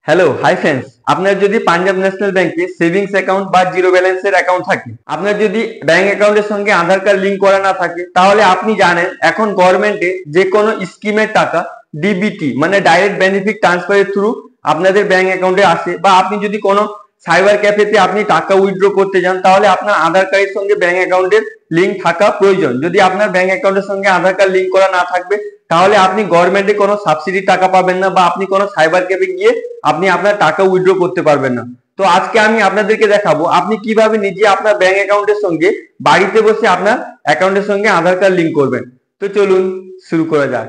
Hello hi friends, আপনার যদি Punjab national ব্যাংকে সেভিংস অ্যাকাউন্ট বা জিরো ব্যালেন্সের অ্যাকাউন্ট থাকে, আপনার যদি ব্যাংক অ্যাকাউন্টের সঙ্গে আধার কার্ড লিংক করা না থাকে, তাহলে আপনি জানেন এখন গভর্নমেন্টে যে কোনো স্কিমের টাকা ডিবিটি মানে ডাইরেক্ট বেনিফিট ট্রান্সফারের থ্রু আপনাদের ব্যাংক অ্যাকাউন্টে আসে। বা আপনি যদি কোনো সাইবার ক্যাফেতে আপনি টাকা উইথড্র করতে যান, তাহলে আপনার আধার কার্ডের সঙ্গে ব্যাংক অ্যাকাউন্টের লিংক থাকা প্রয়োজন। যদি আপনার ব্যাংক অ্যাকাউন্টের সঙ্গে আধার কার্ড লিংক করা না থাকবে, তাহলে আপনি গভর্নমেন্টে কোনো সাবসিডি টাকা পাবেন না বা আপনি কোনো সাইবার ক্যাফে গিয়ে আপনি আপনার টাকা উইথড্র করতে পারবেন না। তো আজকে আমি আপনাদেরকে দেখাবো আপনি কিভাবে নিজে আপনার ব্যাংক অ্যাকাউন্টের সঙ্গে বাড়িতে বসে আপনার অ্যাকাউন্টের সঙ্গে আধার কার্ড লিংক করবেন। তো চলুন শুরু করা যাক।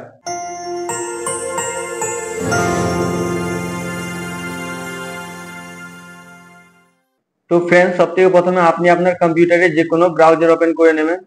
তো ফ্রেন্ডস, সবথেকে প্রথমে আপনি আপনার কম্পিউটারে যে কোনো ব্রাউজার ওপেন করে নেবেন।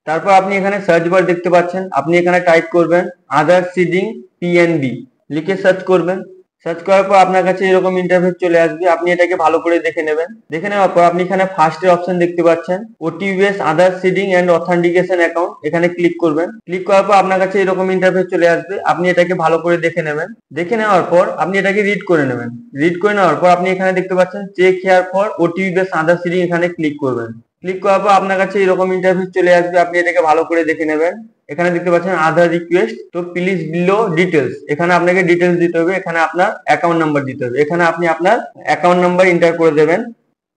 তারপর আপনি এখানে সার্চ বার দেখতে পাচ্ছেন, আপনি এখানে টাইপ করবেন আধার সিডিং পিএনবি, লিখে সার্চ করবেন। সার্চ করার পর আপনার কাছে এরকম ইন্টারফেস চলে আসবে। আপনি এটাকে ভালো করে দেখে নেবেন। দেখে নেওয়ার পর আপনি এখানে ফার্স্টের অপশন দেখতে পাচ্ছেন ওটিভিএস Aadhaar seeding and authentication account, এখানে ক্লিক করবেন। ক্লিক করার পর আপনার কাছে এরকম ইন্টারফেস চলে আসবে। আপনি এটাকে ভালো করে দেখে নেবেন। দেখে নেওয়ার পর আপনি এটাকে রিড করে নেবেন। রিড করে নেওয়ার পর আপনি এখানে দেখতে পাচ্ছেন চেক হেয়ার ফর ওটিভিএস আধার সিডিং, এখানে ক্লিক করবেন। ক্লিক করার পর আপনার কাছে এরকম ইন্টারফেস চলে আসবে। আপনি এটাকে ভালো করে দেখে নেবেন। এখানে দেখতে পাচ্ছেন আধার রিকোয়েস্ট, তো প্লিজ বিলো ডিটেলস, এখানে আপনাকে ডিটেলস দিতে হবে। এখানে আপনার অ্যাকাউন্ট নাম্বার দিতে হবে। এখানে আপনি আপনার অ্যাকাউন্ট নাম্বার এন্টার করে দেবেন।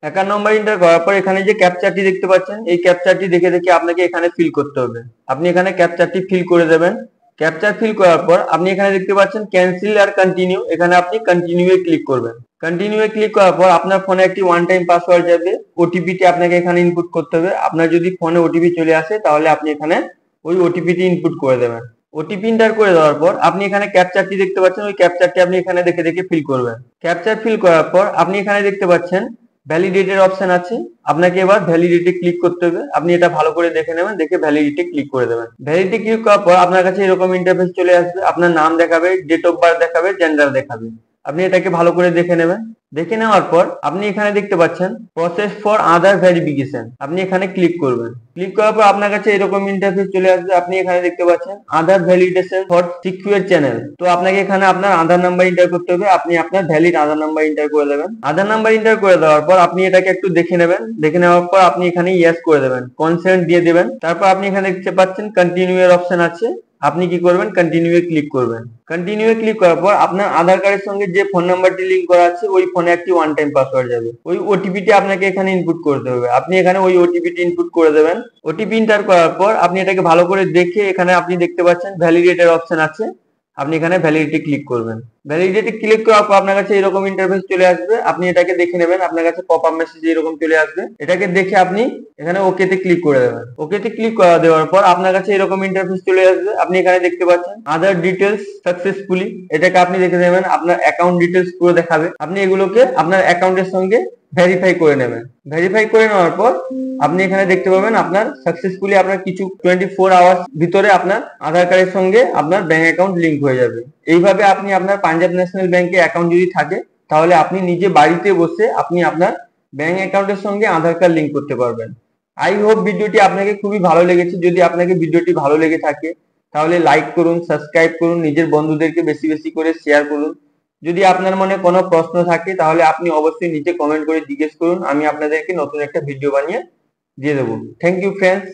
অ্যাকাউন্ট নাম্বার এন্টার করার পর এখানে যে ক্যাপচারটি দেখতে পাচ্ছেন, এই ক্যাপচারটি দেখে দেখে আপনাকে এখানে ফিল করতে হবে। আপনি এখানে ক্যাপচারটি ফিল করে দেবেন। ক্যাপচার ফিল করার পর আপনি এখানে দেখতে পাচ্ছেন ক্যান্সেল আর কন্টিনিউ, এখানে আপনি কন্টিনিউ এ ক্লিক করবেন। কন্টিনিউ এ ক্লিক করার পর আপনার ফোনে একটি ওয়ান টাইম পাসওয়ার্ড যাবে, ওটিপিটি আপনাকে এখানে ইনপুট করতে হবে। আপনার যদি ফোনে ওটিপি চলে আসে, তাহলে আপনি এখানে ওই ওটিপিটি ইনপুট করে দেবেন। ওটিপি এন্টার করে দেওয়ার পর আপনি এখানে ক্যাপচারটি দেখতে পাচ্ছেন, ওই ক্যাপচারটি আপনি এখানে দেখে দেখে ফিল করবেন। ক্যাপচার ফিল করার পর আপনি এখানে দেখতে পাচ্ছেন ভ্যালিডেটের অপশন আছে, আপনাকে এবার ভ্যালিডিটি ক্লিক করতে হবে। আপনি এটা ভালো করে দেখে নেবেন, দেখে ভ্যালিডিটি ক্লিক করে দেবেন। ভ্যালিডিটি ক্লিক করার পর আপনার কাছে এরকম ইন্টারফেস চলে আসবে। আপনার নাম দেখাবে, ডেট অফ বার্থ দেখাবে, জেন্ডার দেখাবে। আপনি এটাকে ভালো করে দেখে নেবেন। দেখে নেওয়ার পর আপনি এখানে দেখতে পাচ্ছেন প্রসেস ফর আধার ভেরিফিকেশন, আপনি এখানে ক্লিক করবেন। ক্লিক করার পর আপনার কাছে এরকম ইন্টারফেস চলে আসবে। আপনি এখানে দেখতে পাচ্ছেন আধার ভ্যালিডেশন ফর সিকিউর চ্যানেল, তো আপনাকে এখানে আপনার আধার নাম্বার এন্টার করতে হবে। আপনি আপনার ভ্যালিড আধার নাম্বার এন্টার করে দেবেন। আধার নাম্বার এন্টার করে দেওয়ার পর আপনি এটাকে একটু দেখে নেবেন। দেখে নেওয়ার পর আপনি এখানে ইয়েস করে দেবেন, কনসেন্ট দিয়ে দেবেন। তারপর আপনি এখানে দেখতে পাচ্ছেন কন্টিনিউ এর অপশন আছে, আপনি কি করবেন কন্টিনিউ এ ক্লিক করবেন। কন্টিনিউ এ ক্লিক করার পর আপনার আধার কার্ডের সঙ্গে যে ফোন নাম্বারটি লিংক করা আছে, ওই ফোনে একটি ওয়ান টাইম পাসওয়ার্ড যাবে। ওই ওটিপিটি আপনাকে এখানে ইনপুট করতে হবে। আপনি এখানে ওই ওটিপিটি ইনপুট করে দেবেন। ওটিপি এন্টার করার পর আপনি এটাকে ভালো করে দেখে এখানে আপনি দেখতে পাচ্ছেন ভ্যালিডেটের অপশন আছে, আপনি এখানে ভ্যালিডিটি ক্লিক করবেন। ভ্যালিডিটি ক্লিক করার পর আপনার কাছে এরকম ইন্টারফেস চলে আসবে। আপনি এটাকে দেখে নেবেন, আপনার কাছে পপ আপ মেসেজ এরকম চলে আসবে। এটাকে দেখে আপনি এখানে ওকে তে ক্লিক করে দেবেন। ওকে তে ক্লিক করা দেওয়ার পর আপনার কাছে এরকম ইন্টারফেস চলে আসবে। আপনি এখানে দেখতে পাচ্ছেন আধার ডিটেলস সাকসেসফুলি, এটাকে আপনি দেখে নেবেন। আপনার অ্যাকাউন্ট ডিটেলস পুরো দেখাবে। আপনি এগুলোকে আপনার অ্যাকাউন্টের সঙ্গে ভেরিফাই করে নেবেন। ভেরিফাই করে নেওয়ার পর আপনি এখানে দেখতে পাবেন আপনার সাকসেসফুলি আপনার কিছু 24 আওয়ার্স ভিতরে আপনার আধার কার্ডের সঙ্গে আপনার ব্যাংক অ্যাকাউন্ট লিংক হয়ে যাবে। এইভাবে আপনি আপনার পাঞ্জাব ন্যাশনাল ব্যাংকে অ্যাকাউন্ট যদি থাকে, তাহলে আপনি নিজে বাড়িতে বসে আপনি আপনার ব্যাংক অ্যাকাউন্টের সঙ্গে আধার কার্ড লিংক করতে পারবেন। আই হোপ ভিডিওটি আপনাকে খুবই ভালো লেগেছে। যদি আপনাকে ভিডিওটি ভালো লেগে থাকে, তাহলে লাইক করুন, সাবস্ক্রাইব করুন, নিজের বন্ধুদেরকে বেশি বেশি করে শেয়ার করুন। যদি আপনার মনে কোনো প্রশ্ন থাকে, তাহলে আপনি অবশ্যই নিচে কমেন্ট করে জিজ্ঞেস করুন। আমি আপনাদেরকে নতুন একটা ভিডিও বানিয়ে দিয়ে দেবো। Thank you friends.